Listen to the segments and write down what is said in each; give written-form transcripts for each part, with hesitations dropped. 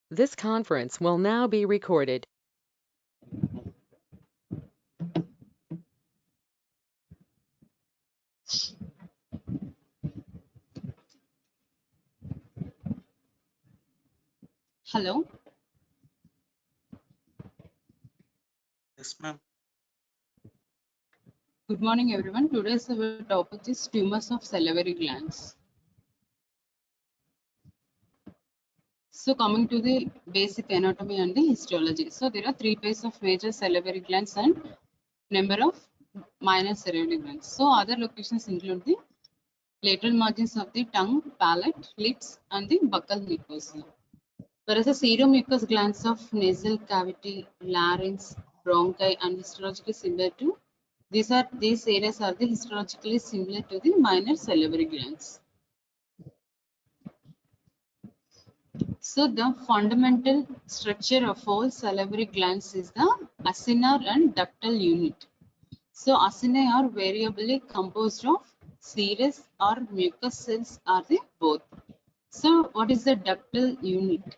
This conference will now be recorded. Hello, Yes, ma'am. good morning everyone. Today's our topic is tumors of salivary glands. So coming to the basic anatomy and the histology. So there are three pairs of major salivary glands and number of minor salivary glands. So other locations include the lateral margins of the tongue, palate, lips and the buccal mucosa. Whereas the seromucous glands of nasal cavity, larynx, bronchi and histologically similar to these areas are the histologically similar to the minor salivary glands. So the fundamental structure of all salivary glands is the acinar and ductal unit. So acini are variably composed of serous or mucous cells are the both. So what is the ductal unit?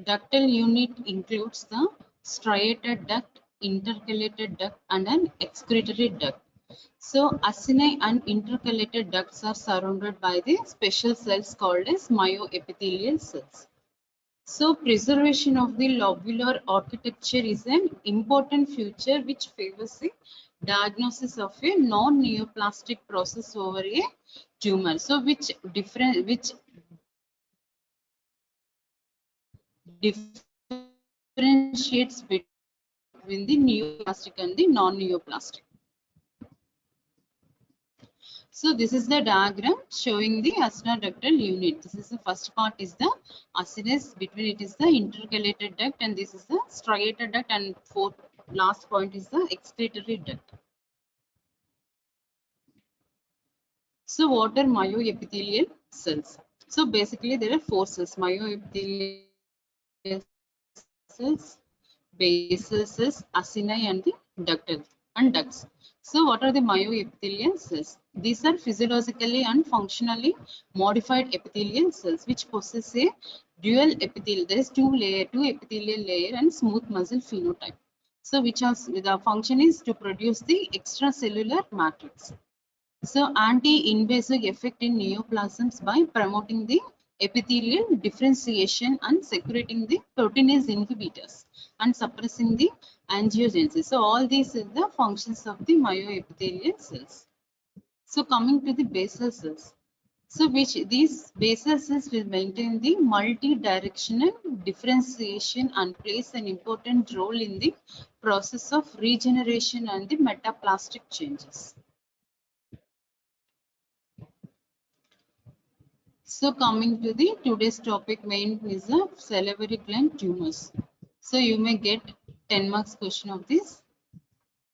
Ductal unit includes the striated duct, intercalated duct and an excretory duct. So acini and intercalated ducts are surrounded by the special cells called as myoepithelial cells. So preservation of the lobular architecture is an important feature which favors the diagnosis of a non-neoplastic process over a tumor. So which differentiates between the neoplastic and the non-neoplastic. So this is the diagram showing the acinoductal unit. This is the first part is the acinus, between it is the intercalated duct and this is the striated duct and fourth last point is the excretory duct. So what are myoepithelial cells? So basically there are four cells: myoepithelial cells, basal cells, acini and the ductal and ducts. So what are the myoepithelial cells? These are physiologically and functionally modified epithelial cells which possess a dual epithelial. There is two epithelial layer and smooth muscle phenotype. So which has the function is to produce the extracellular matrix. So anti-invasive effect in neoplasms by promoting the epithelial differentiation and secreting the proteinase inhibitors and suppressing the angiogenesis. So all these are the functions of the myoepithelial cells. So coming to the basal cells. So which these basal cells will maintain the multi-directional differentiation and plays an important role in the process of regeneration and the metaplastic changes. So coming to the today's topic main is the salivary gland tumors. So you may get 10 marks question of this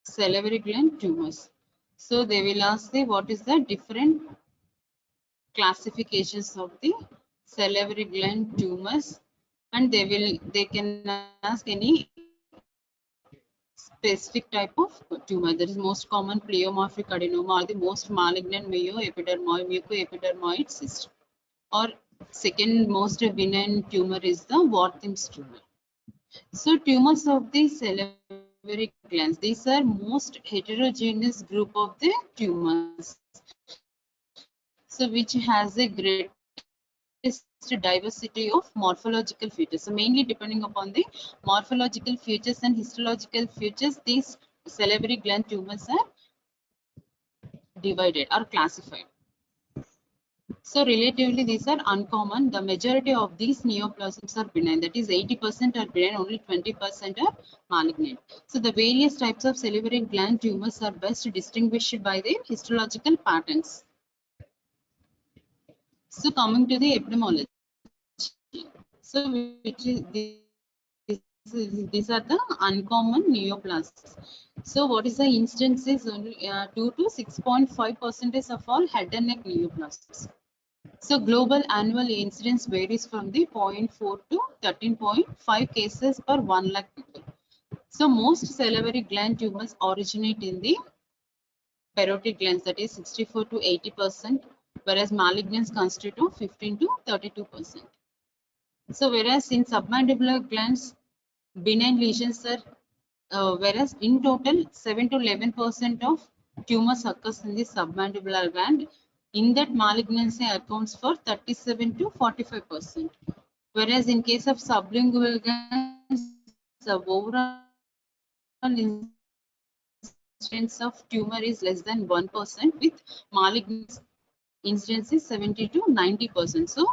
salivary gland tumors. So they will ask the what is the different classifications of the salivary gland tumors and they can ask any specific type of tumor. That is most common pleomorphic adenoma or the most malignant mucoepidermoid cyst. Or second most benign tumor is the Warthin's tumor. So tumors of the salivary glands, these are most heterogeneous group of the tumors. So which has a greatest diversity of morphological features. So mainly depending upon the morphological features and histological features, these salivary gland tumors are divided or classified. So relatively these are uncommon. The majority of these neoplasms are benign. That is 80% are benign, only 20% are malignant. So the various types of salivary gland tumors are best distinguished by their histological patterns. So coming to the epidemiology. So these are the uncommon neoplasms. So what is the instance is only 2 to 6.5% of all head and neck neoplasms. So global annual incidence varies from the 0.4 to 13.5 cases per 1 lakh people. So most salivary gland tumors originate in the parotid glands, that is 64 to 80%, whereas malignants constitute 15 to 32%. So whereas in submandibular glands, benign lesions are, whereas in total 7 to 11% of tumors occurs in the submandibular gland. In that, malignancy accounts for 37 to 45%. Whereas in case of sublingual glands, the overall incidence of tumor is less than 1%, with malignancy incidence is 70 to 90%. So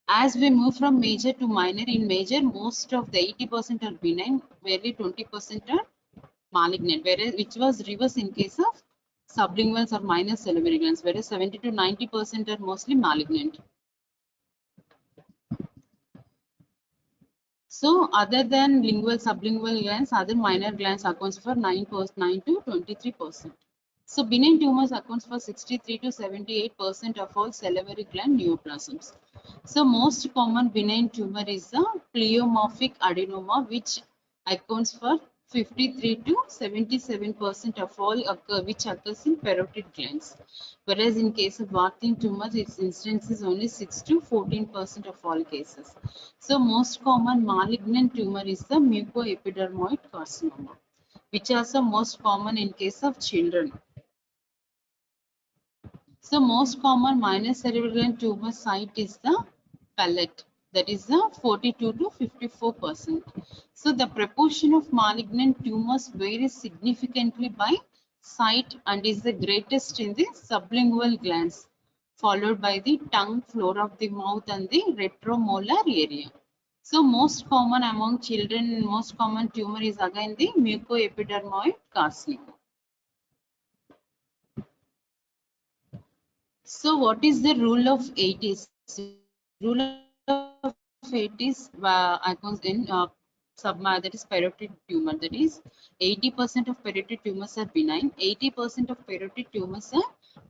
as we move from major to minor, in major, most of the 80% are benign, barely 20% are malignant, whereas which was reverse in case of sublinguals or minor salivary glands, whereas 70 to 90% are mostly malignant. So other than lingual, sublingual glands, other minor glands accounts for 9 to 23%. So benign tumors accounts for 63 to 78% of all salivary gland neoplasms. So most common benign tumor is the pleomorphic adenoma, which accounts for 53 to 77% of all which occurs in parotid glands. Whereas in case of Warthin tumor, its incidence is only 6 to 14% of all cases. So most common malignant tumor is the mucoepidermoid carcinoma, which are the most common in case of children. So most common minor cerebral gland tumor site is the palate, that is the 42 to 54%. So the proportion of malignant tumors varies significantly by site and is the greatest in the sublingual glands, followed by the tongue, floor of the mouth and the retromolar area. So most common among children, most common tumor is again the mucoepidermoid carcinoma. So what is the rule of 80s? Rule of 80s accounts in that is parotid tumor. That is 80% of parotid tumors are benign, 80% of parotid tumors are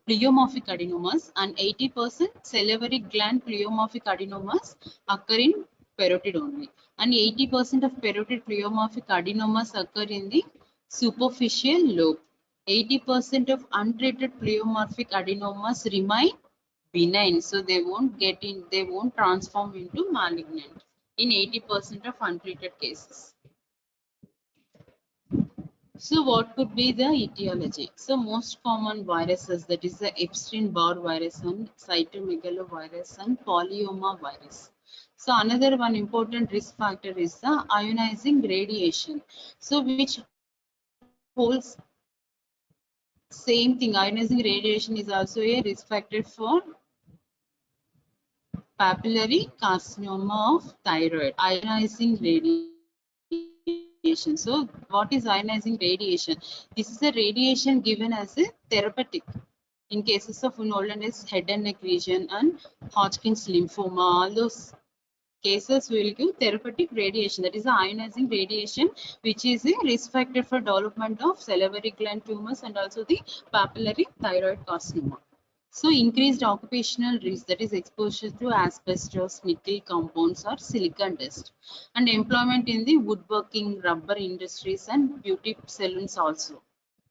pleomorphic adenomas, and 80% salivary gland pleomorphic adenomas occur in parotid only. And 80% of parotid pleomorphic adenomas occur in the superficial lobe. 80% of untreated pleomorphic adenomas remain benign, so they won't transform into malignant in 80% of untreated cases. So what could be the etiology? So most common viruses, that is the Epstein-Barr virus and cytomegalovirus and polyoma virus. So another one important risk factor is the ionizing radiation. So which holds same thing, ionizing radiation is also a risk factor for papillary carcinoma of thyroid. Ionizing radiation. So what is ionizing radiation? This is a radiation given as a therapeutic in cases of olden days head and neck region and Hodgkin's lymphoma. All those cases will give therapeutic radiation, that is the ionizing radiation, which is a risk factor for development of salivary gland tumors and also the papillary thyroid carcinoma. So increased occupational risk, that is exposure to asbestos, nickel compounds or silicon dust, and employment in the woodworking, rubber industries and beauty salons also.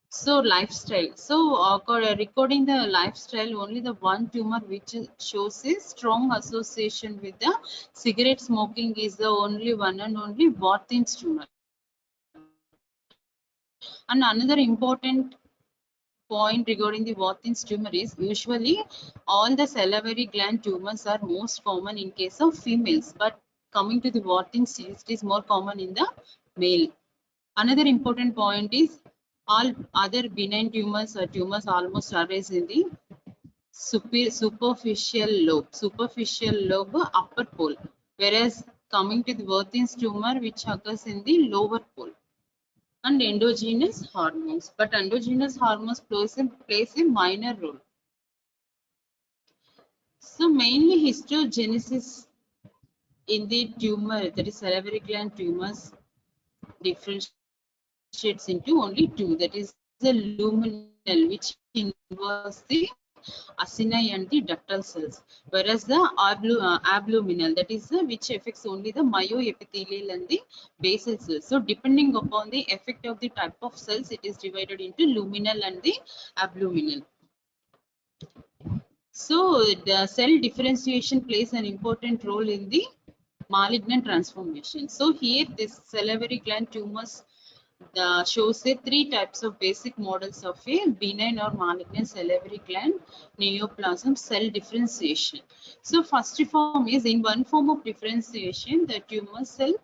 So lifestyle. So recording the lifestyle, only the one tumor which shows a strong association with the cigarette smoking is the only one and only Warthin's tumor. And another important point regarding the Warthin's tumor is usually all the salivary gland tumors are most common in case of females, but coming to the Warthin's, it is more common in the male. Another important point is all other benign tumors or tumors almost arise in the superficial lobe upper pole, whereas coming to the Warthin's tumor which occurs in the lower pole. And endogenous hormones, but endogenous hormones plays a minor role. So mainly histogenesis in the tumor, that is salivary gland tumors, differentiates into only two, that is the luminal, which involves the acini and the ductal cells, whereas the abluminal, that is which affects only the myoepithelial and the basal cells. So depending upon the effect of the type of cells, it is divided into luminal and the abluminal. So the cell differentiation plays an important role in the malignant transformation. So here this salivary gland tumors shows a three types of basic models of a benign or malignant salivary gland neoplasm cell differentiation. So first form is, in one form of differentiation, the tumor cell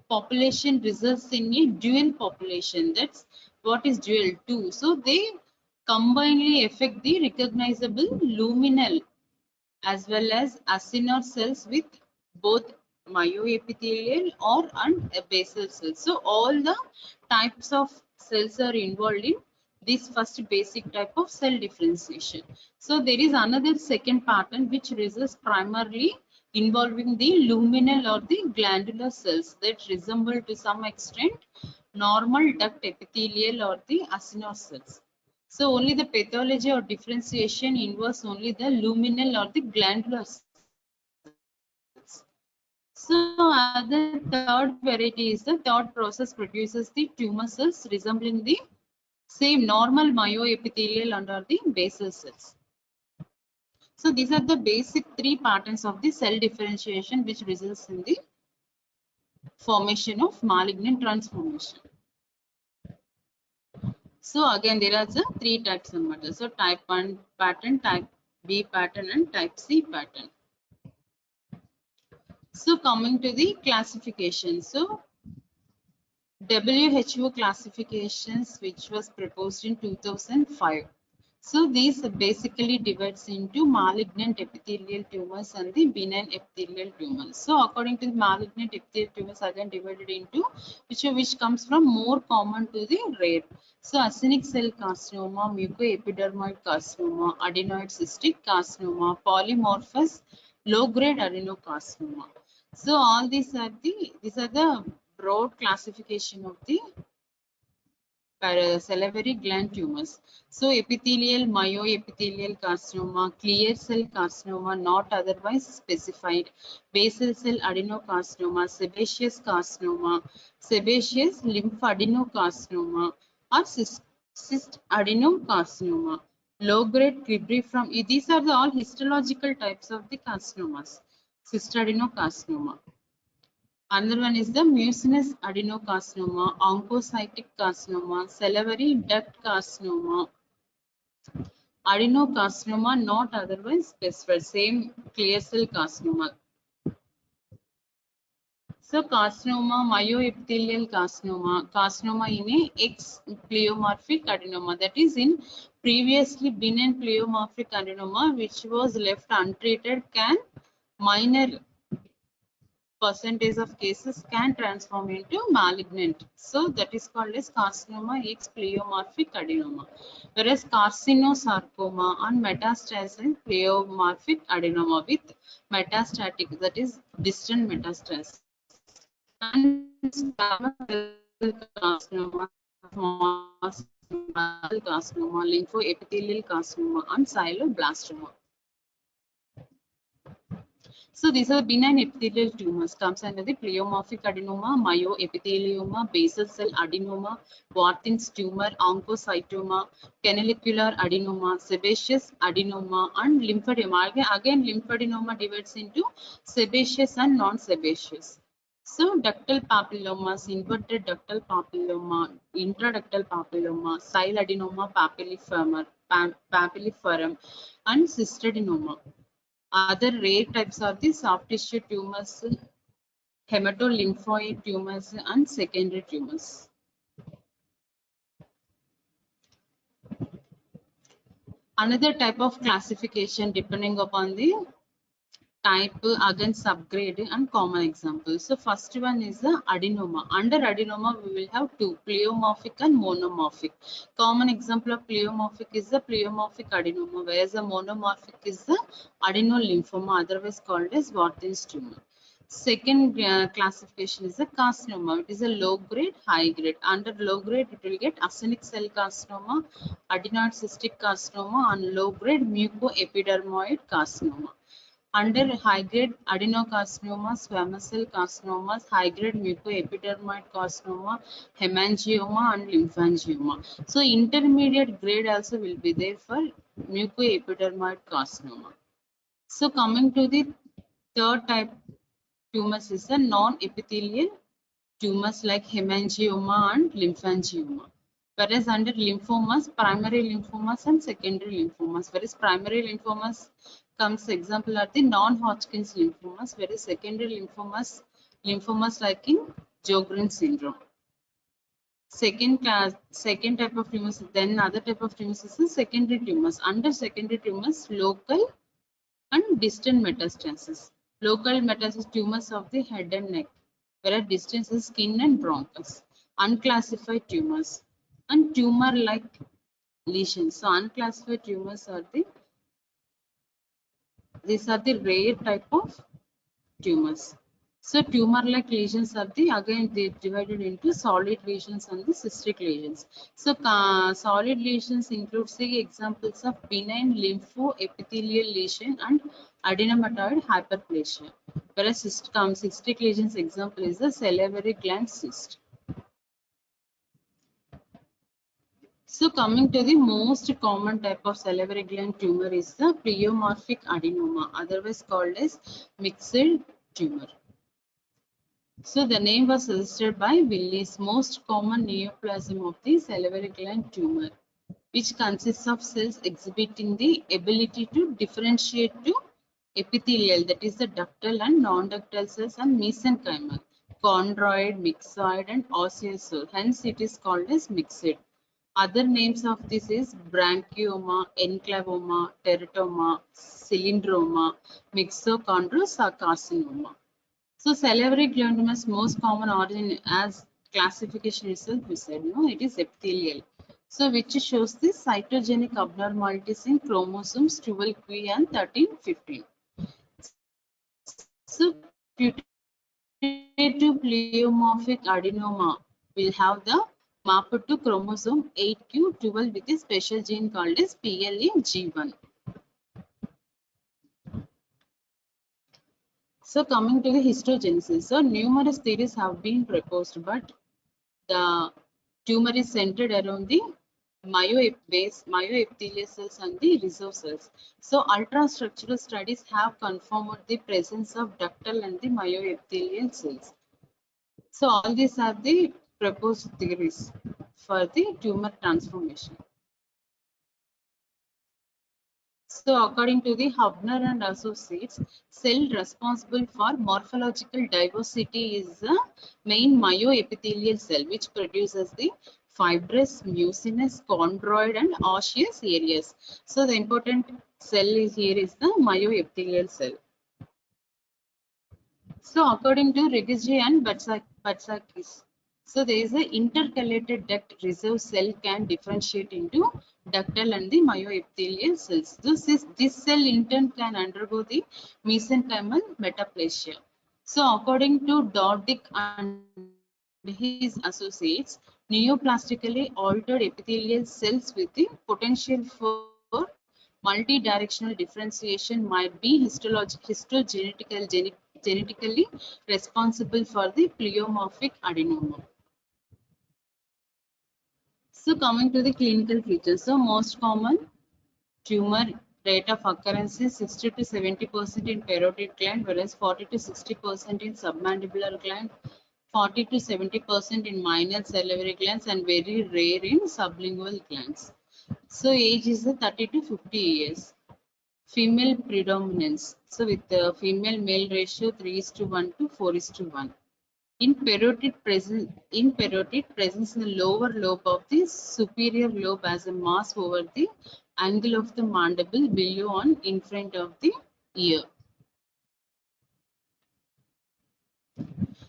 population results in a dual population. That's what is dual two. So they combinedly affect the recognizable luminal as well as acinar cells with both myoepithelial or and basal cells. So all the types of cells are involved in this first basic type of cell differentiation. So there is another second pattern which results primarily involving the luminal or the glandular cells that resemble to some extent normal duct epithelial or the acinar cells. So only the pathology or differentiation involves only the luminal or the glandular cells. So other third variety is the third process produces the tumor cells resembling the same normal myoepithelial under the basal cells. So these are the basic three patterns of the cell differentiation which results in the formation of malignant transformation. So again, there are the three types of matter. So type 1 pattern, type B pattern, and type C pattern. So coming to the classification. So WHO classifications which was proposed in 2005. So these basically divides into malignant epithelial tumors and the benign epithelial tumors. So according to the malignant epithelial tumors again divided into which comes from more common to the rare. So actinic cell carcinoma, mucoepidermoid carcinoma, adenoid cystic carcinoma, polymorphous low-grade adenocarcinoma. So all these are the broad classification of the salivary gland tumors. So epithelial, myoepithelial carcinoma, clear cell carcinoma not otherwise specified, basal cell adenocarcinoma, sebaceous carcinoma, sebaceous lymphadenocarcinoma, or cyst adenocarcinoma, low grade cribriform. These are all histological types of the carcinomas. Cyst adenocarcinoma. Another one is the mucinous adenocarcinoma, oncocytic carcinoma, salivary duct carcinoma, adenocarcinoma not otherwise specified, same clear cell carcinoma. So carcinoma, myoepithelial carcinoma, carcinoma in a X pleomorphic adenoma, that is in previously benign pleomorphic adenoma which was left untreated, can minor percentage of cases can transform into malignant. So that is called as carcinoma X pleomorphic adenoma. Whereas carcinosarcoma and metastatic pleomorphic adenoma with metastatic, that is distant metastasis. And squamous cell carcinoma, small cell carcinoma, lymphoepithelial carcinoma, and xyloblastoma. So these are benign epithelial tumors, comes under the pleomorphic adenoma, myoepithelioma, basal cell adenoma, Warthin's tumor, oncocytoma, canalicular adenoma, sebaceous adenoma, and lymphedema. Again lymphadenoma divides into sebaceous and non-sebaceous. So ductal papillomas, inverted ductal papilloma, intraductal papilloma, cystadenoma papilliferum, and cystadenoma. Other rare types are the soft tissue tumors, hematolymphoid tumors, and secondary tumors. Another type of classification depending upon the type, again subgrade and common examples. So first one is the adenoma. Under adenoma we will have two, pleomorphic and monomorphic. Common example of pleomorphic is the pleomorphic adenoma, whereas the monomorphic is the adenolymphoma, otherwise called as Warthin's tumor. Second classification is the carcinoma. It is a low grade, high grade. Under low grade, it will get actinic cell carcinoma, adenoid cystic carcinoma, and low grade mucoepidermoid carcinoma. Under high-grade adenocarcinoma, squamous cell carcinomas, high-grade mucoepidermoid carcinoma, hemangioma, and lymphangioma. So intermediate grade also will be there for mucoepidermoid carcinoma. So coming to the third type tumors is a non-epithelial tumors like hemangioma and lymphangioma. Whereas under lymphomas, primary lymphomas and secondary lymphomas. Whereas primary lymphomas comes example are the non-Hodgkin's lymphomas, whereas secondary lymphomas like in Sjogren's syndrome. Second type of tumors, then other type of tumors is the secondary tumors. Under secondary tumors, local and distant metastasis. Local metastasis tumors of the head and neck, whereas distant is skin and bronchus. Unclassified tumors and tumor-like lesions. So unclassified tumors are these are the rare type of tumors. So tumor-like lesions are again they divided into solid lesions and the cystic lesions. So solid lesions includes the examples of benign lymphoepithelial lesion and adenomatoid hyperplasia. Whereas cystic lesions example is the salivary gland cyst. So coming to the most common type of salivary gland tumor is the pleomorphic adenoma, otherwise called as mixed tumor. So the name was suggested by Willis, most common neoplasm of the salivary gland tumor, which consists of cells exhibiting the ability to differentiate to epithelial, that is the ductal and non-ductal cells, and mesenchymal, chondroid, myxoid, and osseous. Hence it is called as mixed. Other names of this is branchioma, enclavoma, teratoma, cylindroma, myxochondrocarcinoma. So salivary glanduloma's most common origin as classification itself we said, no, it is epithelial. So which shows the cytogenic abnormalities in chromosomes 12q and 13, 15. So putative pleomorphic adenoma will have the mapped to chromosome 8q12 with a special gene called as PLAG1. So coming to the histogenesis, so numerous theories have been proposed, but the tumor is centered around the myoepithelial cells and the reserve cells. So ultrastructural studies have confirmed the presence of ductal and the myoepithelial cells. So all these are the proposed theories for the tumor transformation. So according to the Hubner and Associates, cell responsible for morphological diversity is the main myoepithelial cell, which produces the fibrous, mucinous, chondroid, and osseous areas. So the important cell is here is the myoepithelial cell. So according to Rigigi and Batsakis, so there is an intercalated duct reserve cell can differentiate into ductal and the myoepithelial cells. This cell in turn can undergo the mesenchymal metaplasia. So according to Dodick and his associates, neoplastically altered epithelial cells with the potential for multidirectional differentiation might be genetically responsible for the pleomorphic adenoma. So coming to the clinical features, so most common tumor rate of occurrence is 60 to 70% in parotid gland, whereas 40 to 60% in submandibular gland, 40 to 70% in minor salivary glands, and very rare in sublingual glands. So age is 30 to 50 years. Female predominance. So with the female male ratio 3:1 to 4:1. In parotid presence in the lower lobe of the superior lobe as a mass over the angle of the mandible below and in front of the ear.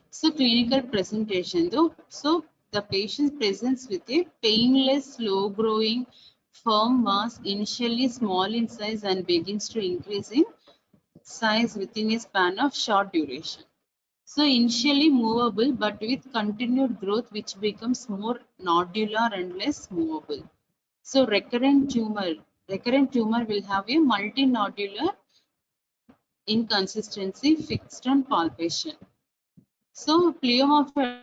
So clinical presentation though, so the patient presents with a painless, slow growing, firm mass, initially small in size and begins to increase in size within a span of short duration. So initially movable, but with continued growth, which becomes more nodular and less movable. So recurrent tumor will have a multinodular inconsistency fixed on palpation. So pleomorphic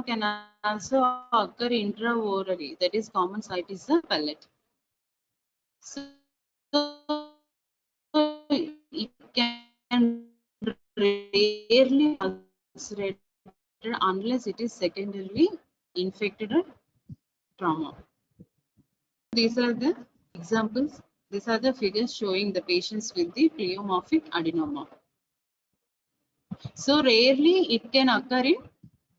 can also occur intraorally. That is, common site is the pellet. So it can range rarely ulcerated unless it is secondarily infected or trauma. These are the examples. These are the figures showing the patients with the pleomorphic adenoma. So rarely it can occur in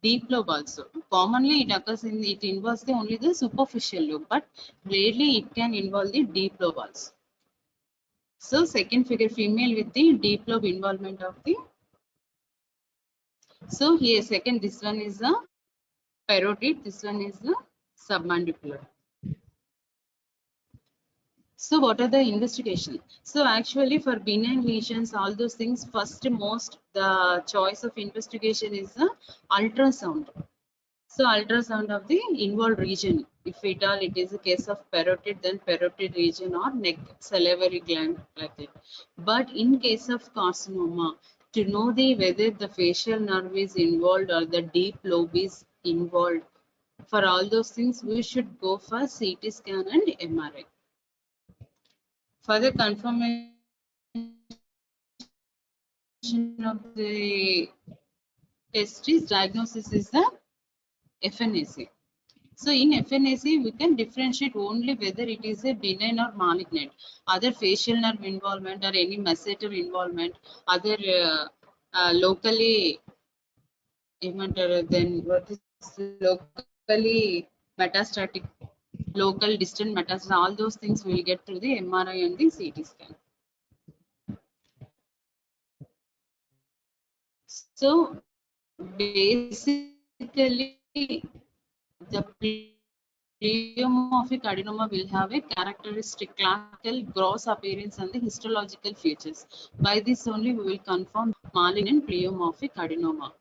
deep lobe also. Commonly it occurs in, it involves only the superficial lobe, but rarely it can involve the deep lobe also. So second figure, female with the deep lobe involvement of the. So here second, this one is the parotid, this one is the submandibular. So what are the investigation? So actually for benign lesions, all those things, first most the choice of investigation is the ultrasound. So ultrasound of the involved region. If at all it is a case of parotid, then parotid region or neck salivary gland like that. But in case of carcinoma, to know the whether the facial nerve is involved or the deep lobe is involved, for all those things we should go for CT scan and MRI. For the confirmation of the test is diagnosis is the FNAC. So in FNAC, we can differentiate only whether it is a benign or malignant. Other facial nerve involvement or any masseter involvement, other locally, then what is locally metastatic, local distant metastasis, all those things we will get through the MRI and the CT scan. So basically, the pleomorphic adenoma will have a characteristic classical gross appearance and the histological features. By this only we will confirm malignant pleomorphic adenoma.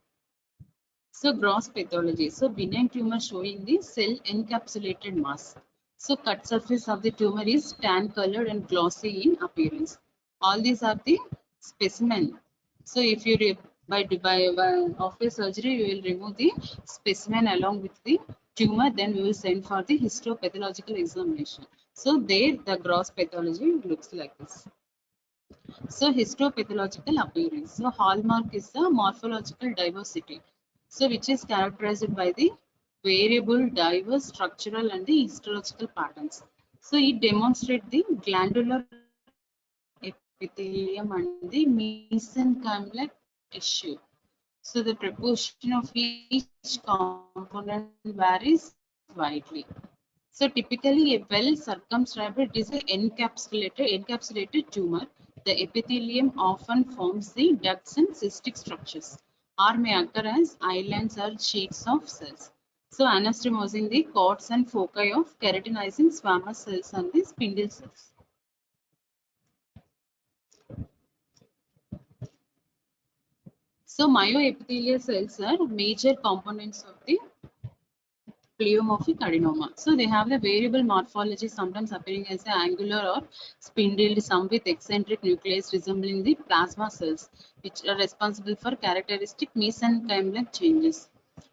So gross pathology. So benign tumor showing the cell encapsulated mass. So cut surface of the tumor is tan colored and glossy in appearance. All these are the specimen. So if you by after surgery you will remove the specimen along with the tumor, then we will send for the histopathological examination. So there the gross pathology looks like this. So histopathological appearance. So hallmark is the morphological diversity. So which is characterized by the variable, diverse structural and the histological patterns. So it demonstrates the glandular epithelium and the mesenchymal tissue. So the proportion of each component varies widely. So typically a well circumscribed, it is an encapsulated tumor. The epithelium often forms the ducts and cystic structures or may occur as islands or sheets of cells. So anastomosing the cords and foci of keratinizing squamous cells and the spindle cells. So myoepithelial cells are major components of the pleomorphic adenoma. So they have the variable morphology, sometimes appearing as an angular or spindled, some with eccentric nucleus resembling the plasma cells, which are responsible for characteristic mesenchymal changes.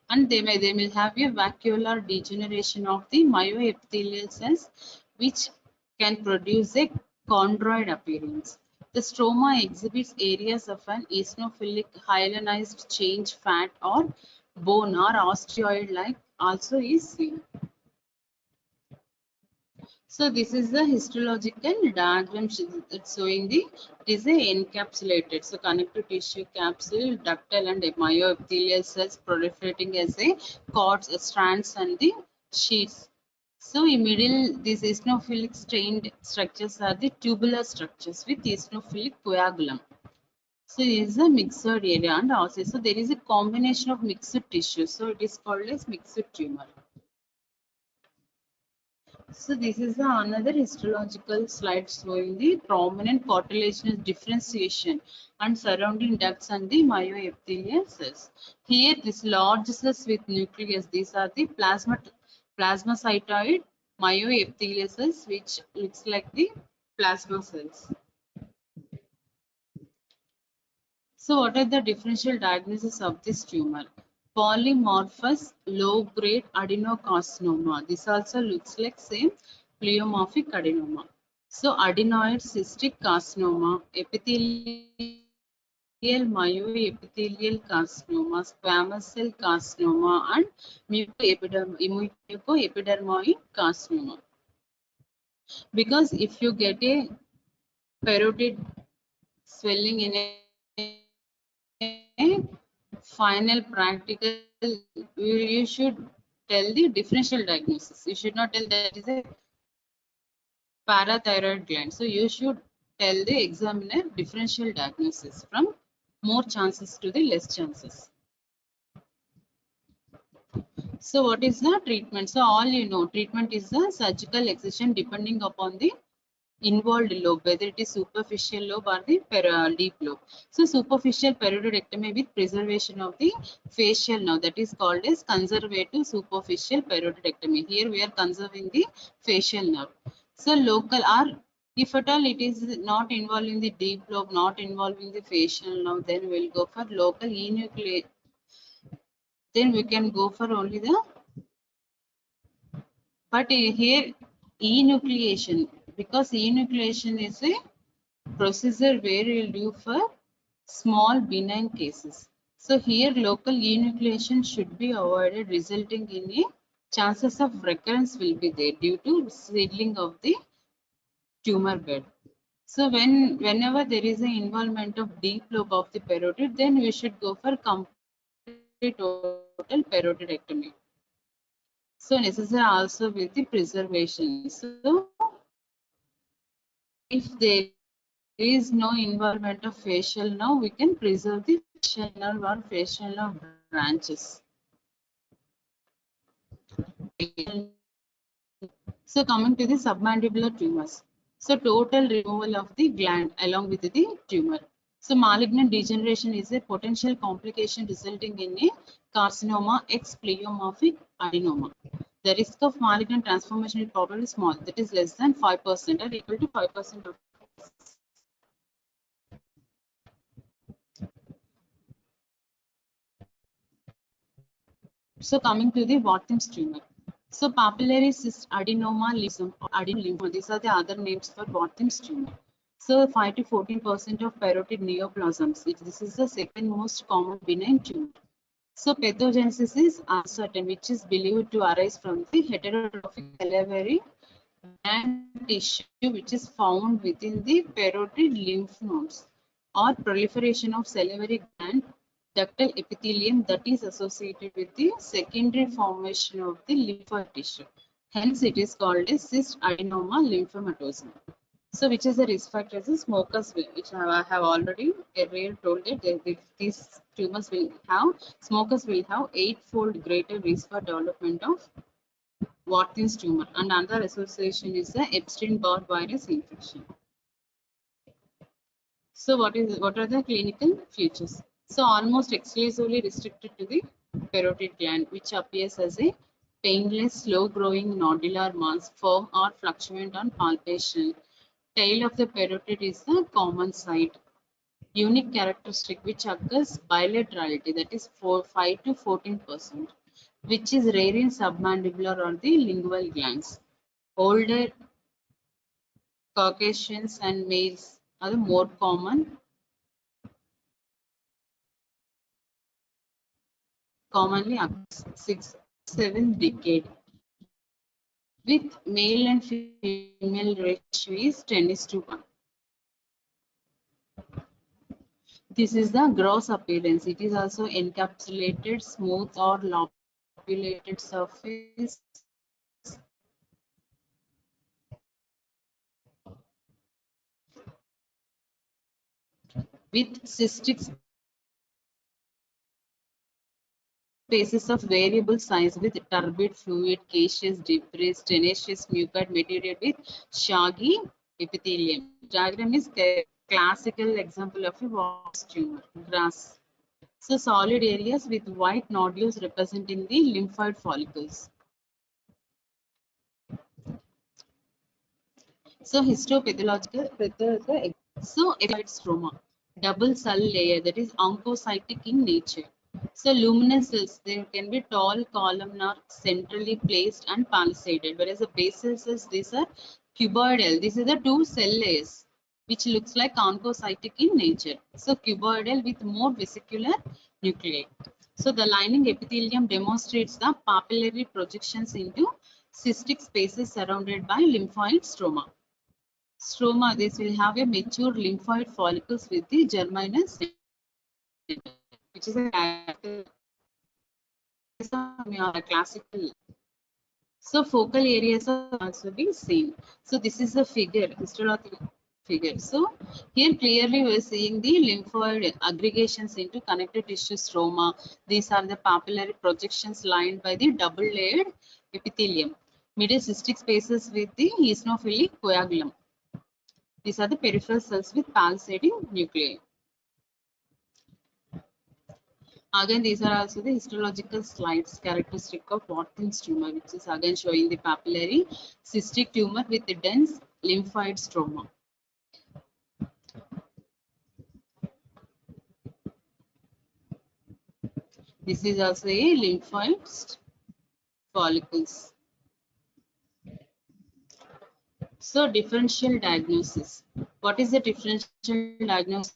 And they may have a vacuolar degeneration of the myoepithelial cells, which can produce a chondroid appearance. The stroma exhibits areas of an eosinophilic hyalinized change fat or bone or osteoid-like also is seen. So this is the histological diagram showing the it is a encapsulated. So connective tissue capsule, ductal and myoepithelial cells proliferating as a cords, strands and the sheets. So in middle, these eosinophilic strained structures are the tubular structures with eosinophilic coagulum. So it is a mixed area and also so there is a combination of mixed tissue. So it is called as mixed tumor. So this is another histological slide showing the prominent cartilaginous differentiation and surrounding ducts and the myoepithelial cells. Here this large cells with nucleus, these are the plasmacytoid myoepithelial cells which looks like the plasma cells. So what are the differential diagnosis of this tumor? Polymorphous low-grade adenocarcinoma. This also looks like same pleomorphic adenoma. So adenoid cystic carcinoma, epithelial myoepithelial carcinoma, squamous cell carcinoma, and mucoepidermoid carcinoma. Because if you get a parotid swelling in a final practical, you should tell the differential diagnosis. You should not tell that is a parathyroid gland. So you should tell the examiner differential diagnosis from more chances to the less chances. So what is the treatment? So all you know, treatment is the surgical excision depending upon the involved lobe, whether it is superficial lobe or the deep lobe. So superficial periodictomy with preservation of the facial nerve, that is called as conservative superficial periodictomy. Here we are conserving the facial nerve. So local, or if at all it is not involving the deep lobe, not involving the facial nerve, then we'll go for local enucleation. Then we can go for only the, but here enucleation, because enucleation is a procedure where you'll do for small benign cases. So here local enucleation should be avoided, resulting in a chances of recurrence will be there due to seedling of the tumor bed. So whenever there is an involvement of deep lobe of the parotid, then we should go for complete total parotidectomy. So necessary also with the preservation. So if there is no involvement of facial nerve, we can preserve the facial nerve or facial nerve branches. So coming to the submandibular tumors. So total removal of the gland along with the tumor. So malignant degeneration is a potential complication resulting in a carcinoma ex pleomorphic adenoma. The risk of malignant transformation is probably small, that is less than 5% or equal to 5% of. So coming to the Watkin's tumor. So papillary cyst adenoma lymphoma or adenolymphoma, these are the other names for Watkin's tumor. So 5 to 14% of parotid neoplasms. This is the second most common benign tumor. So pathogenesis is uncertain, which is believed to arise from the heterotrophic salivary gland tissue, which is found within the parotid lymph nodes, or proliferation of salivary gland ductal epithelium that is associated with the secondary formation of the lymphoid tissue. Hence, it is called a cyst adenoma lymphomatosum. So, which is the risk factor? Is smokers, which I have already earlier told that these tumors will have, smokers will have 8-fold greater risk for development of Watkin's tumor, and another association is the Epstein-Barr virus infection. So what are the clinical features? So almost exclusively restricted to the parotid gland, which appears as a painless, slow-growing nodular mass, firm or fluctuant on palpation. Tail of the parotid is the common site. Unique characteristic which occurs bilaterality, that is 5 to 14%, which is rare in submandibular or the lingual glands. Older Caucasians and males are the more commonly occurs 6-7 decade, with male and female ratio is 10:1. This is the gross appearance. It is also encapsulated, smooth or lobulated surface with cystic spaces of variable size with turbid fluid, caseous debris, tenacious mucoid material with shaggy epithelium. Diagram is a classical example of a Watts tumor, grass. So solid areas with white nodules representing the lymphoid follicles. So histopathological, so epithelial stroma, double cell layer that is oncocytic in nature. So luminous cells, they can be tall, columnar, centrally placed and palisaded, whereas the basal cells, these are cuboidal. These are the two cell layers. which looks like oncocytic in nature. So cuboidal with more vesicular nuclei. So the lining epithelium demonstrates the papillary projections into cystic spaces surrounded by lymphoid stroma. Stroma, this will have a mature lymphoid follicles with the germinal center, which is a classical. So focal areas are also being seen. So this is a figure, histological figure. So here clearly we are seeing the lymphoid aggregations into connective tissue stroma. These are the papillary projections lined by the double-layered epithelium. Middle cystic spaces with the eosinophilic coagulum. These are the peripheral cells with palisading nuclei. Again, these are also the histological slides characteristic of Watkins tumor, which is again showing the papillary cystic tumor with the dense lymphoid stroma. This is also a lymphoid follicles. So differential diagnosis. What is the differential diagnosis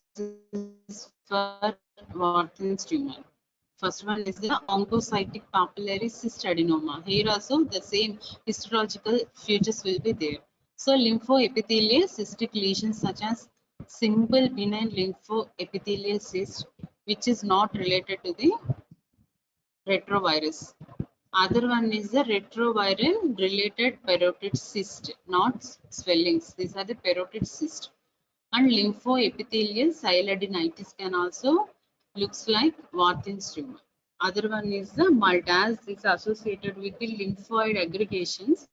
for Watkins tumor? First one is the oncocytic papillary cyst adenoma. Here also the same histological features will be there. So lymphoepithelial cystic lesions such as simple benign lymphoepithelial cyst, which is not related to the retrovirus. Other one is the retroviral related parotid cyst, not swellings. These are the parotid cyst. And lymphoepithelial sialadenitis can also looks like Watkins tumor. Other one is the Maltase is associated with the lymphoid aggregations.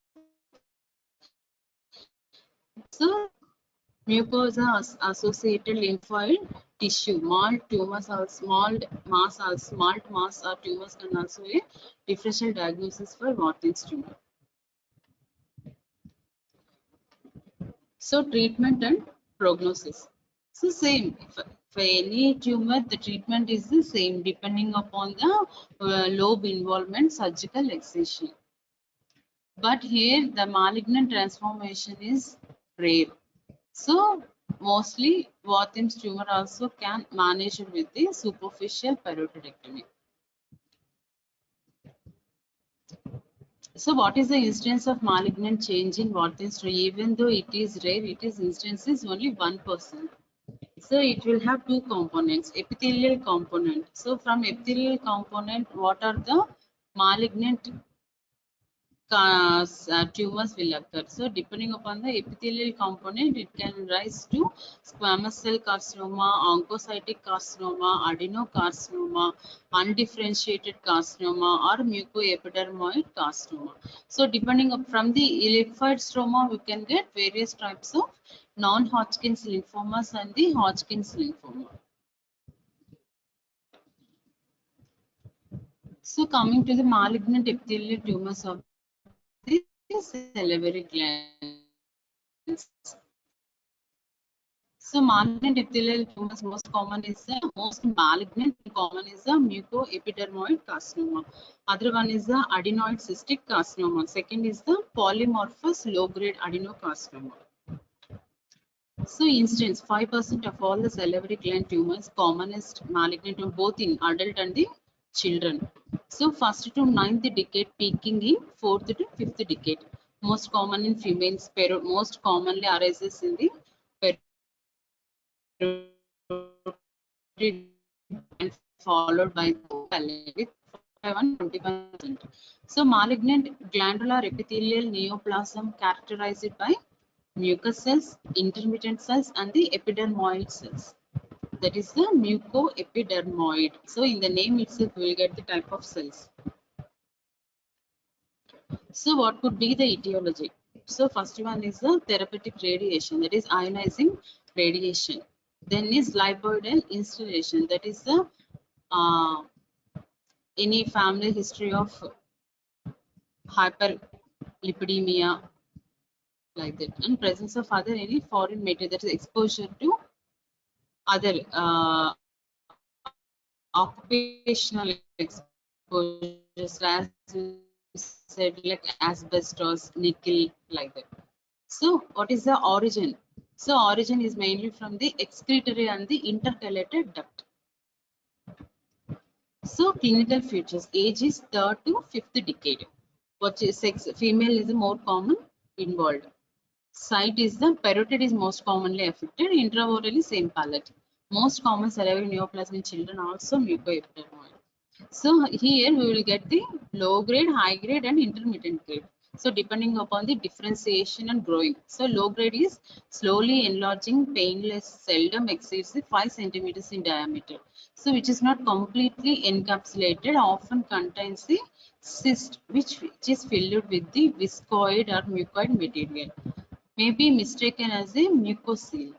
So mucosa associated lymphoid tissue, malt tumors or small mass or smalt mass or tumors can also be a differential diagnosis for Watkins tumor. So treatment and prognosis. So same for any tumor, the treatment is the same depending upon the lobe involvement, surgical excision. But here the malignant transformation is rare. So mostly Watkins tumor also can manage it with the superficial parotidectomy. So what is the instance of malignant change in Watkins tumor? Even though it is rare, it is instance is only 1%. So it will have two components, epithelial component. So from epithelial component, what are the malignant tumors will occur. So depending upon the epithelial component, it can rise to squamous cell carcinoma, oncocytic carcinoma, adenocarcinoma, undifferentiated carcinoma, or mucoepidermoid carcinoma. So depending from the lymphoid stroma, we can get various types of non-Hodgkin's lymphomas and the Hodgkin's lymphoma. So coming to the malignant epithelial tumors of the salivary glands. So malignant epithelial tumors most malignant common is the mucoepidermoid carcinoma. Other one is the adenoid cystic carcinoma. Second is the polymorphous low-grade adenocarcinoma. So instance 5% of all the salivary gland tumors commonest malignant both in adult and the children. So first to ninth decade peaking in fourth to fifth decade. Most common in females, most commonly arises in the and followed by the with 21%. So malignant glandular epithelial neoplasm characterized by mucous cells, intermittent cells, and the epidermoid cells. That is the mucoepidermoid. So in the name itself, we will get the type of cells. So what could be the etiology? So first one is the therapeutic radiation, that is ionizing radiation. Then is lipoidal installation, that is the any family history of hyperlipidemia like that, and presence of other any foreign material, that is exposure to other occupational exposures as we said like asbestos, nickel like that. So what is the origin? So origin is mainly from the excretory and the intercalated duct. So clinical features, age is third to fifth decade. What is sex? Female is the more common involved. Site is the parotid is most commonly affected. Intraorally same palate. Most common salivary neoplasm in children also mucoepidermoid. So here we will get the low grade, high grade and intermediate grade. So depending upon the differentiation and growing. So low grade is slowly enlarging, painless, seldom exceeds the 5 centimeters in diameter. So which is not completely encapsulated, often contains the cyst which is filled with the viscoid or mucoid material. May be mistaken as a mucocele.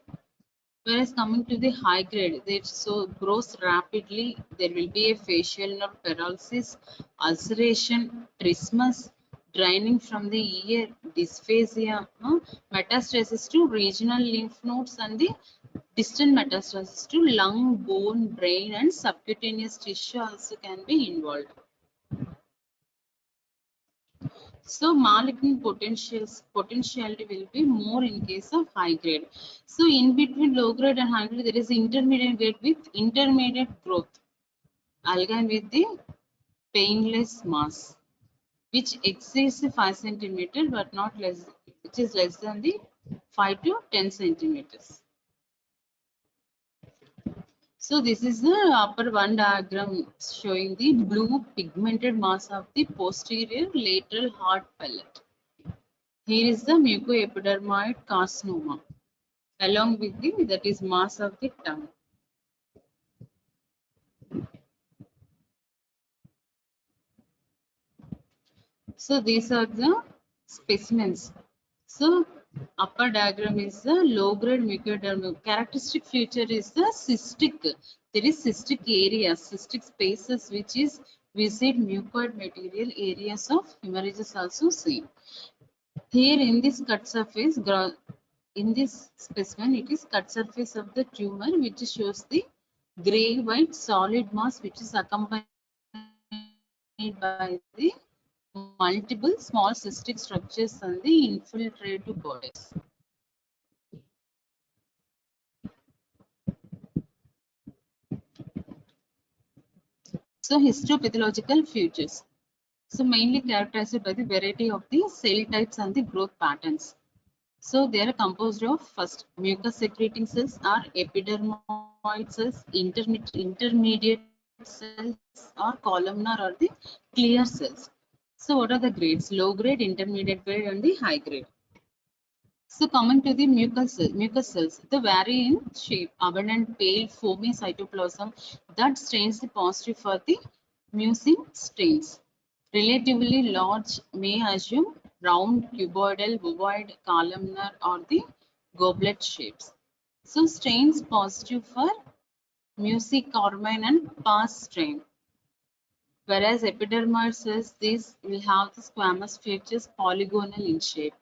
Whereas coming to the high grade, it so grows rapidly. There will be a facial nerve paralysis, ulceration, trismus, draining from the ear, dysphasia, metastasis to regional lymph nodes, and the distant metastasis to lung, bone, brain, and subcutaneous tissue also can be involved. So malignant potentiality will be more in case of high grade. So in between low grade and high grade, there is intermediate grade with intermediate growth, algae with the painless mass, which exceeds the 5 centimeter but not less, which is less than the 5 to 10 centimeters. So this is the upper one diagram showing the blue pigmented mass of the posterior lateral hard palate. Here is the mucoepidermoid carcinoma along with the that is mass of the tongue. So these are the specimens. So upper diagram is the low grade mucoepidermoid. Characteristic feature is the cystic. There is cystic areas, cystic spaces which is visit mucoid material areas of hemorrhages also seen. Here in this cut surface, in this specimen, it is cut surface of the tumor which shows the gray white solid mass which is accompanied by the multiple small cystic structures and the infiltrative bodies. So histopathological features. So mainly characterized by the variety of the cell types and the growth patterns. So they are composed of first mucus secreting cells are epidermoid cells, intermediate cells or columnar or the clear cells. So what are the grades? Low grade, intermediate grade and the high grade. So coming to the mucus cells, they vary in shape, abundant pale foamy cytoplasm that stains the positive for the mucin stains. Relatively large may assume round, cuboidal, ovoid, columnar or the goblet shapes. So stains positive for mucicarmine and pars strain. Whereas epidermoid cells, these will have the squamous features polygonal in shape.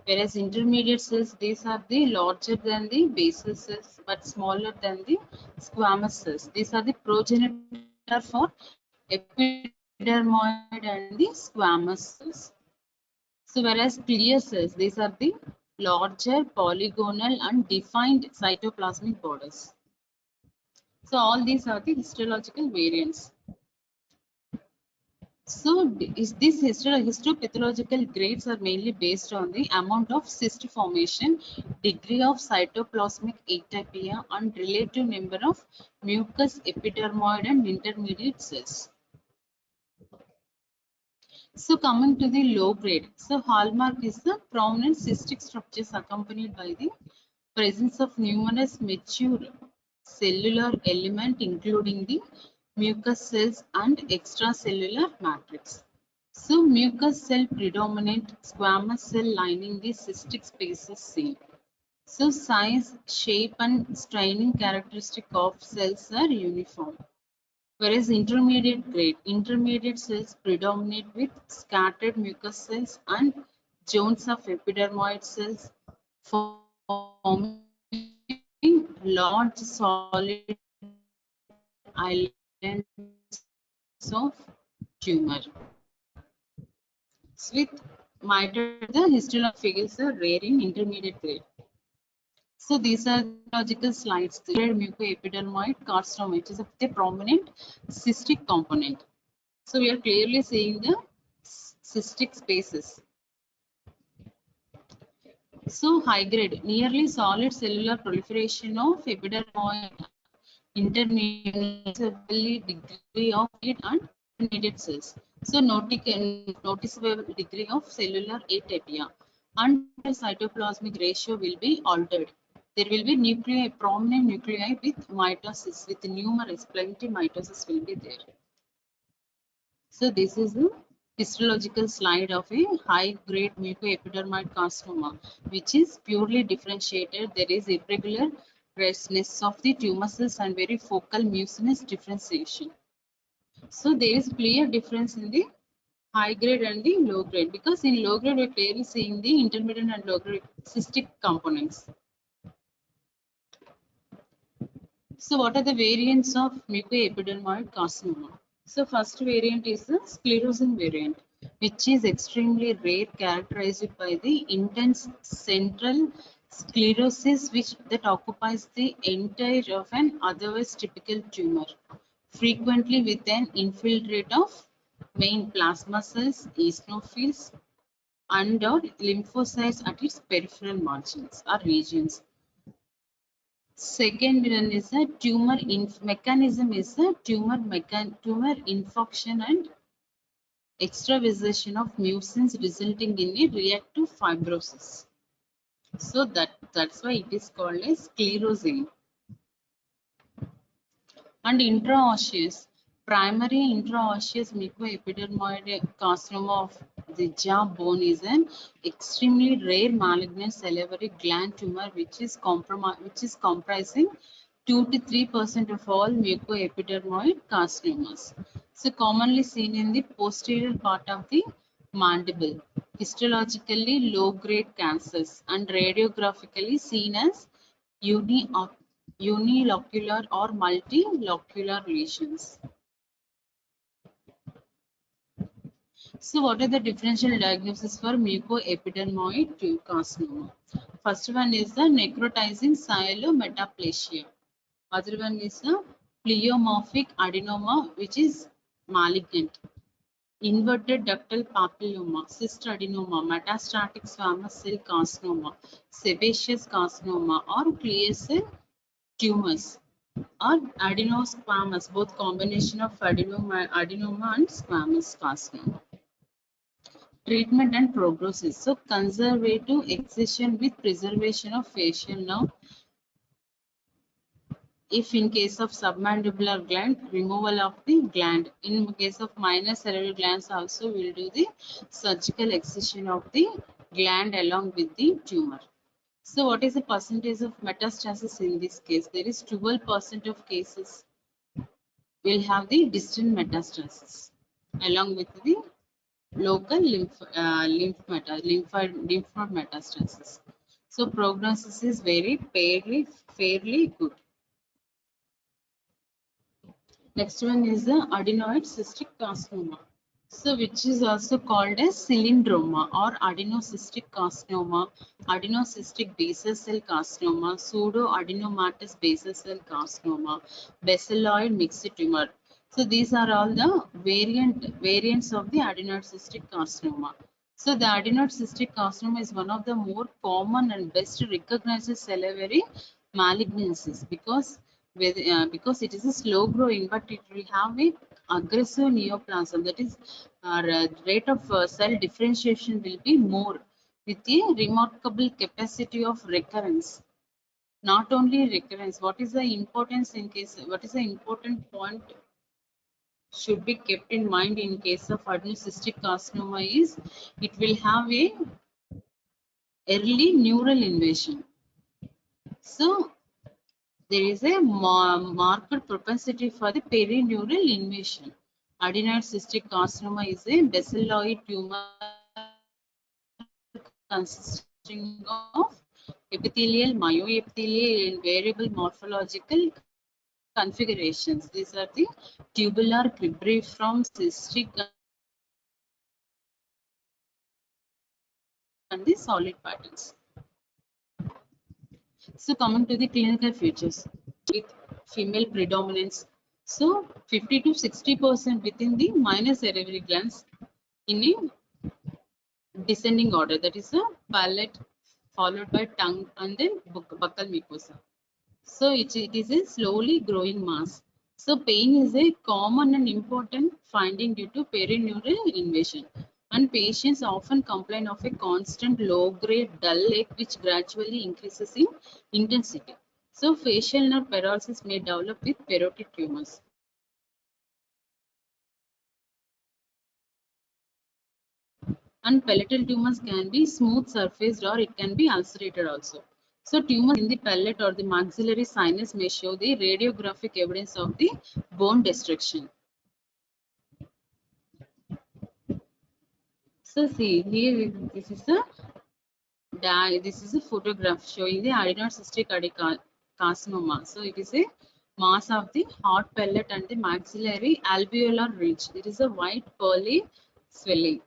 Whereas intermediate cells, these are the larger than the basal cells but smaller than the squamous cells. These are the progenitor for epidermoid and the squamous cells. So whereas clear cells, these are the larger polygonal and defined cytoplasmic borders. So all these are the histological variants. So is this histopathological grades are mainly based on the amount of cyst formation, degree of cytoplasmic atypia, and relative number of mucous epidermoid and intermediate cells. So coming to the low grade, so hallmark is the prominent cystic structures accompanied by the presence of numerous mature cellular element including the mucus cells and extracellular matrix. So mucus cell predominant, squamous cell lining the cystic spaces seen. So size, shape and staining characteristic of cells are uniform. Whereas intermediate cells predominate with scattered mucus cells and zones of epidermoid cells forming large solid islands of tumor. With mitoid, the histological figures are rare in intermediate grade. So these are logical slides. The mucoepidermoid carcinoma, which is a prominent cystic component. So we are clearly seeing the cystic spaces. So high grade, nearly solid cellular proliferation of epidermoid intermediate degree of it and intermediate cells. So noticeable degree of cellular atopia and cytoplasmic ratio will be altered. There will be nuclei, prominent nuclei with mitosis, with numerous plenty mitosis will be there. So this is the histological slide of a high-grade mucoepidermoid carcinoma, which is purely differentiated. There is irregular redness of the tumor cells and very focal mucinous differentiation. So there is clear difference in the high grade and the low grade, because in low grade we're clearly seeing the intermediate and low grade cystic components. So what are the variants of mucoepidermoid carcinoma? So first variant is the sclerosing variant, which is extremely rare, characterized by the intense central sclerosis that occupies the entire of an otherwise typical tumor, frequently with an infiltrate of main plasma cells, eosinophils, and or lymphocytes at its peripheral margins or regions. Second one is a tumor mechanism is a tumor infarction and extravasation of mucins resulting in a reactive fibrosis. So that's why it is called as sclerosing. And intraosseous, primary intraosseous mucoepidermoid carcinoma of the jaw bone is an extremely rare malignant salivary gland tumor which is comprising 2 to 3% of all mucoepidermoid carcinomas. So commonly seen in the posterior part of the mandible, histologically low-grade cancers and radiographically seen as unilocular or multilocular lesions. So what are the differential diagnoses for mucoepidermoid carcinoma? First one is the necrotizing cyalometaplasia. Other one is the pleomorphic adenoma, which is malignant. Inverted ductal papilloma, cystadenoma, metastatic squamous cell carcinoma, sebaceous carcinoma, or clear cell tumors, or adenosquamous, both combination of adenoma and squamous carcinoma. Treatment and prognosis. So conservative excision with preservation of facial nerve. If in case of submandibular gland, removal of the gland. In case of minor salivary glands also, we will do the surgical excision of the gland along with the tumor. So what is the percentage of metastasis in this case? There is 12% of cases will have the distant metastasis along with the local lymph node metastasis. So prognosis is very fairly good. Next one is the adenoid cystic carcinoma. So which is also called as cylindroma or adenocystic carcinoma, adenocystic basal cell carcinoma, pseudoadenomatous basal cell carcinoma, baseloid mixed tumor. So these are all the variants of the adenoid cystic carcinoma. So the adenoid cystic carcinoma is one of the more common and best recognized salivary malignancies because it is a slow growing, but it will have a aggressive neoplasm, that is rate of cell differentiation will be more with a remarkable capacity of recurrence. Not only recurrence, what is the importance in case, what is the important point should be kept in mind in case of adenocystic carcinoma is it will have a early neural invasion. So there is a marked propensity for the perineural invasion. Adenoid cystic carcinoma is a baseloid tumor consisting of epithelial, myoepithelial, and variable morphological configurations. These are the tubular, cribriform, cystic, and the solid patterns. So coming to the clinical features with female predominance. So 50 to 60% within the minor salivary glands in a descending order, that is a palate followed by tongue and then buccal mucosa. So it is a slowly growing mass. So pain is a common and important finding due to perineural invasion. And patients often complain of a constant low-grade dull ache which gradually increases in intensity. So facial nerve paralysis may develop with parotid tumors. And palatal tumors can be smooth surfaced or it can be ulcerated also. So tumors in the palate or the maxillary sinus may show the radiographic evidence of the bone destruction. So see here, this is a photograph showing the adenocystic carcinoma. So it is a mass of the hot palate and the maxillary alveolar ridge. It is a white pearly swelling.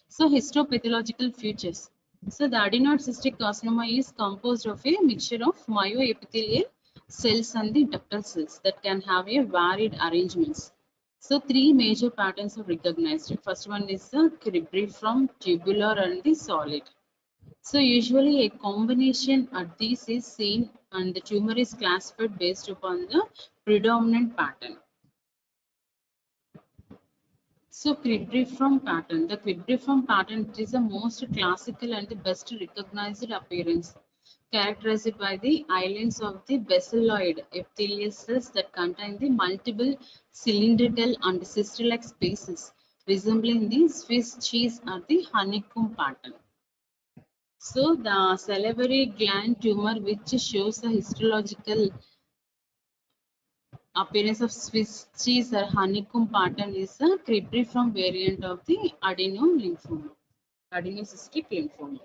So histopathological features. So the adenoid cystic carcinoma is composed of a mixture of myoepithelial cells and the ductal cells that can have a varied arrangements. So three major patterns are recognized. First one is the cribriform, tubular and the solid. So usually a combination of these is seen and the tumor is classified based upon the predominant pattern. So cribriform pattern. The cribriform pattern is the most classical and the best recognized appearance, characterized by the islands of the baseloid epithelial cells that contain the multiple cylindrical and cyst-like spaces, resembling the Swiss cheese or the honeycomb pattern. So the salivary gland tumor, which shows the histological appearance of Swiss cheese or honeycomb pattern, is a cribriform variant of the adenolymphoma, adenocystic lymphoma.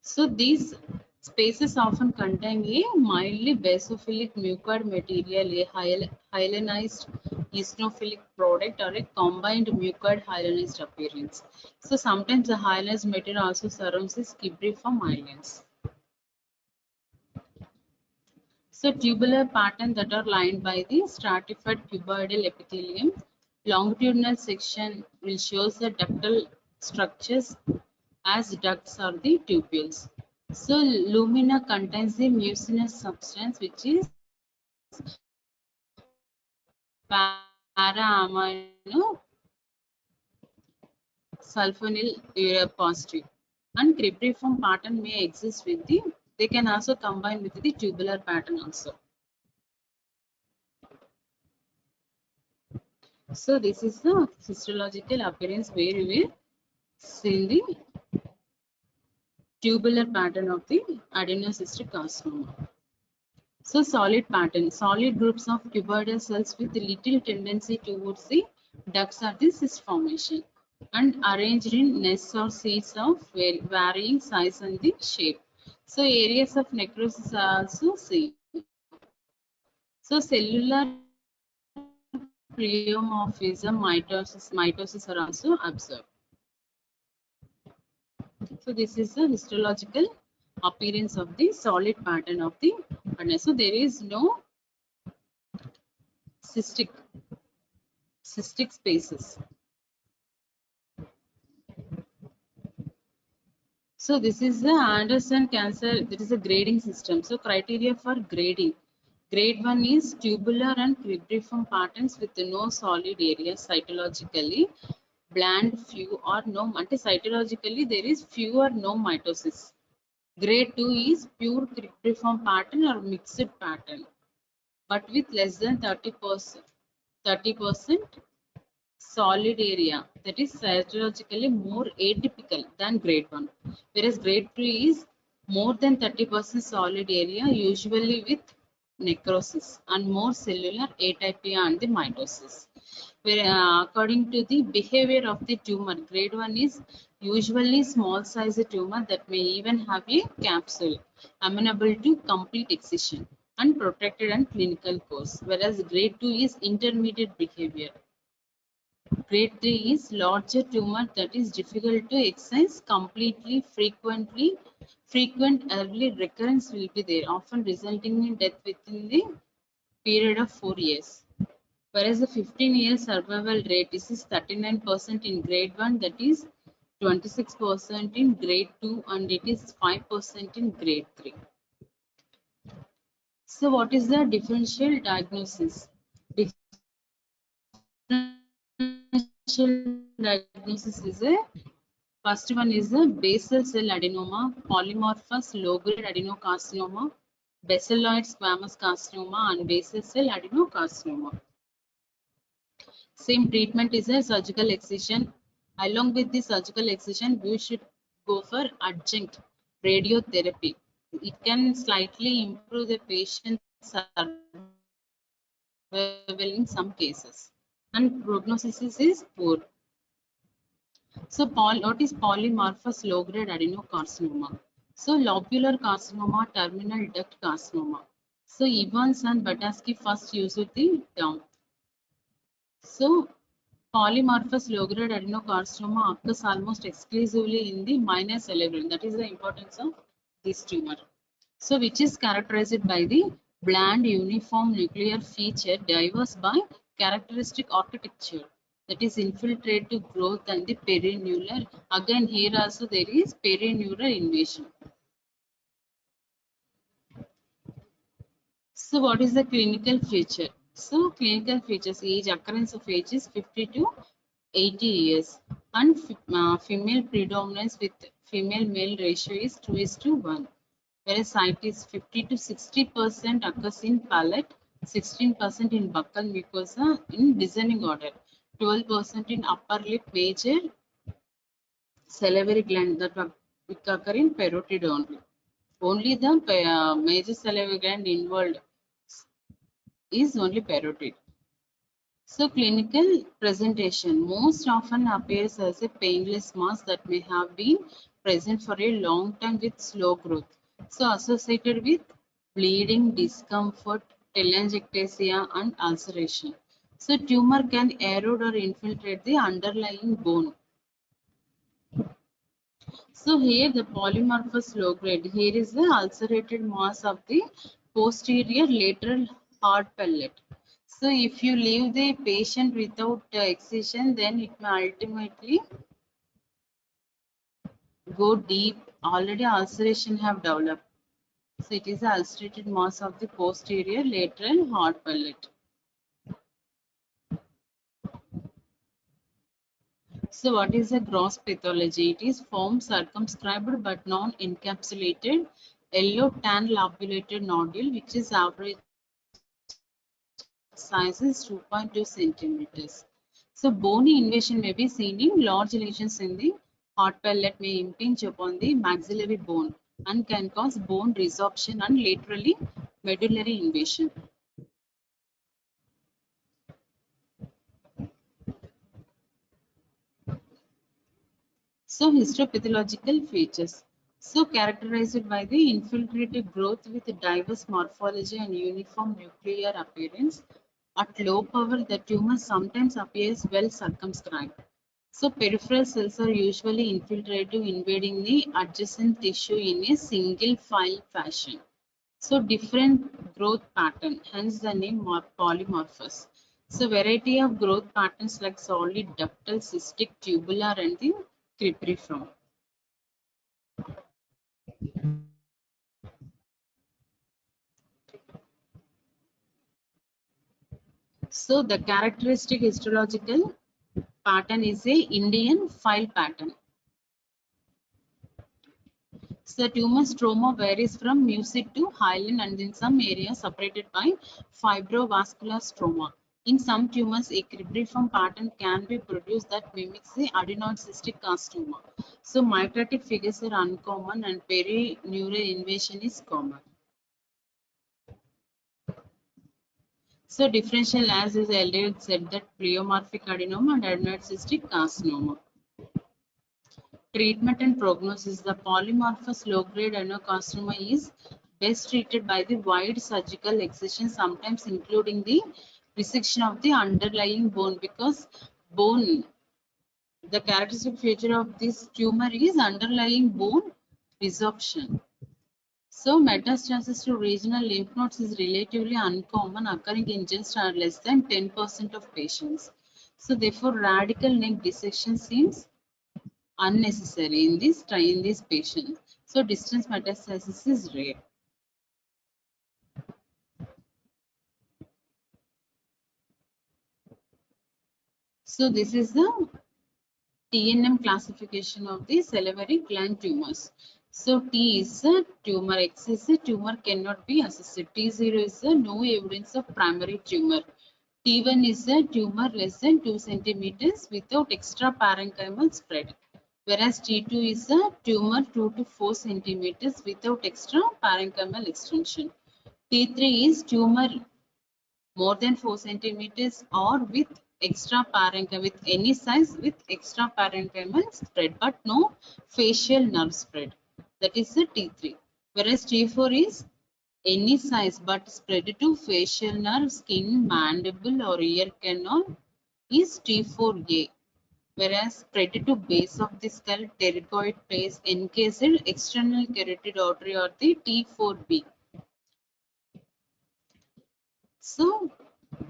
So these spaces often contain a mildly basophilic mucoid material, a hyalinized eosinophilic product, or a combined mucoid hyalinized appearance. So sometimes the hyalinized material also surrounds the cribriform islands. So tubular pattern that are lined by the stratified cuboidal epithelium. Longitudinal section will show the ductal structures as ducts or the tubules. So lumina contains the mucinous substance which is para-amino sulfonyl urea positive. And cribriform pattern may exist with the, they can also combine with the tubular pattern also. So this is the histological appearance where we will see the tubular pattern of the adenocystic carcinoma. So solid pattern, solid groups of cuboidal cells with little tendency towards the ducts or the cyst formation and arranged in nests or seeds of varying size and the shape. So areas of necrosis are also seen. So cellular pleomorphism, mitosis are also observed. So this is the histological appearance of the solid pattern of the adenoid. So there is no cystic spaces. So this is the Anderson cancer. That is a grading system. So criteria for grading. Grade 1 is tubular and cribriform patterns with no solid area cytologically. Bland, few or no, cytologically there is few or no mitosis. Grade 2 is pure cribriform pattern or mixed pattern, but with less than 30% solid area, that is cytologically more atypical than grade 1, whereas grade 2 is more than 30% solid area, usually with necrosis and more cellular atypia and the mitosis. Where, according to the behavior of the tumor, grade 1 is usually small sized tumor that may even have a capsule amenable to complete excision and protected and clinical course, whereas grade 2 is intermediate behavior, Grade 3 is larger tumor that is difficult to excise completely, frequently. Frequent early recurrence will be there, often resulting in death within the period of 4 years. Whereas the 15-year survival rate is 39% in grade 1, that is 26% in grade 2, and it is 5% in grade 3. So what is the differential diagnosis? Differential diagnosis is a first one is the basal cell adenoma, polymorphous low-grade adenocarcinoma, basalloid squamous carcinoma, and basal cell adenocarcinoma. Same treatment is a surgical excision. Along with the surgical excision, we should go for adjunct radiotherapy. It can slightly improve the patient's survival in some cases, and prognosis is poor. So, what is polymorphous low-grade adenocarcinoma? So, lobular carcinoma, terminal duct carcinoma. So, Evans and Bataski first used the term. So, polymorphous low-grade adenocarcinoma occurs almost exclusively in the minor salivary gland. That is the importance of this tumor. So, which is characterized by the bland uniform nuclear feature diverse by characteristic architecture, that is infiltrative growth and the perinuclear. Again, here also there is perinuclear invasion. So, what is the clinical feature? So, clinical features: age, occurrence of age is 50 to 80 years, and female predominance with female male ratio is 2:1. Whereas site is 50 to 60% occurs in palate, 16% in buccal mucosa in descending order, 12% in upper lip major salivary gland that occur in parotid only. Only the major salivary gland involved is only parotid. So clinical presentation most often appears as a painless mass that may have been present for a long time with slow growth. So associated with bleeding, discomfort, telangiectasia, and ulceration. So tumor can erode or infiltrate the underlying bone. So here the polymorphous low grade. Here is the ulcerated mass of the posterior lateral hard pellet. So if you leave the patient without excision, then it may ultimately go deep. Already ulceration have developed. So it is the ulcerated mass of the posterior lateral hard pellet. So what is a gross pathology? It is form circumscribed but non-encapsulated yellow tan lobulated nodule which is average size is 2.2 centimeters. So bony invasion may be seen in large lesions in the hard pellet may impinge upon the maxillary bone and can cause bone resorption and laterally medullary invasion. So histopathological features. So characterized by the infiltrative growth with diverse morphology and uniform nuclear appearance. At low power, the tumor sometimes appears well circumscribed. So peripheral cells are usually infiltrative, invading the adjacent tissue in a single file fashion. So different growth pattern, hence the name polymorphous. So variety of growth patterns like solid, ductal, cystic, tubular, and the cribriform. So the characteristic histological pattern is a Indian file pattern. So the tumor stroma varies from mucid to hyaline and in some areas separated by fibrovascular stroma. In some tumors, a cribriform pattern can be produced that mimics the adenoid cystic carcinoma. So mitotic figures are uncommon and perineural invasion is common. So differential as is earlier said that pleomorphic adenoma and adenoid cystic carcinoma. Treatment and prognosis. The polymorphous low-grade adenocarcinoma is best treated by the wide surgical excision, sometimes including the resection of the underlying bone because bone. The characteristic feature of this tumor is underlying bone resorption. So metastasis to regional lymph nodes is relatively uncommon, occurring in just less than 10% of patients. So therefore, radical neck dissection seems unnecessary in this patient. So distance metastasis is rare. So this is the TNM classification of the salivary gland tumors. So T is a tumor, X is a tumor cannot be assessed. T0 is a no evidence of primary tumor. T1 is a tumor less than 2 centimeters without extra parenchymal spread. Whereas T2 is a tumor 2 to 4 centimeters without extra parenchymal extension. T3 is tumor more than 4 centimeters or with extra parenchyma, with any size with extra parenchymal spread but no facial nerve spread. That is the T3. Whereas T4 is any size but spread to facial nerve, skin, mandible or ear canal is T4A. Whereas spread to base of the skull, pterygoid place, encased external carotid artery or the T4B. So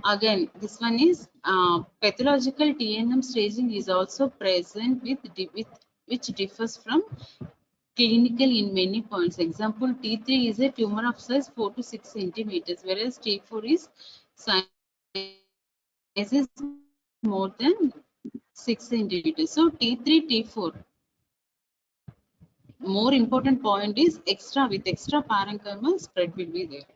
again, this one is pathological TNM staging is also present with which differs from clinical in many points. Example, T3 is a tumor of size 4 to 6 centimeters, whereas T4 is size is more than 6 centimeters. So T3, T4. More important point is extra parenchymal spread will be there.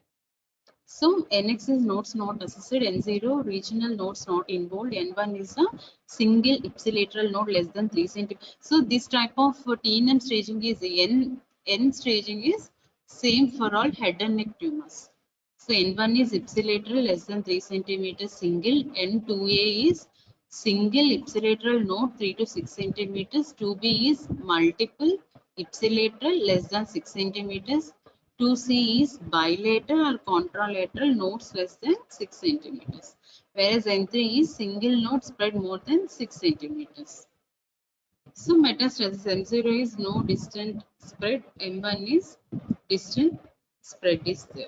So NX is nodes not assessed, N0 regional nodes not involved, N1 is a single ipsilateral node less than 3 cm. So this type of TNM staging is N staging is same for all head and neck tumors. So N1 is ipsilateral less than 3 centimeters single, N2A is single ipsilateral node 3 to 6 centimeters, 2B is multiple ipsilateral less than 6 centimeters, 2C is bilateral or contralateral nodes less than 6 centimeters, whereas N3 is single node spread more than 6 centimeters. So metastasis M0 is no distant spread, M1 is distant spread is there.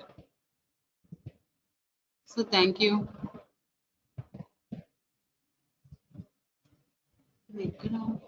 So thank you. Background.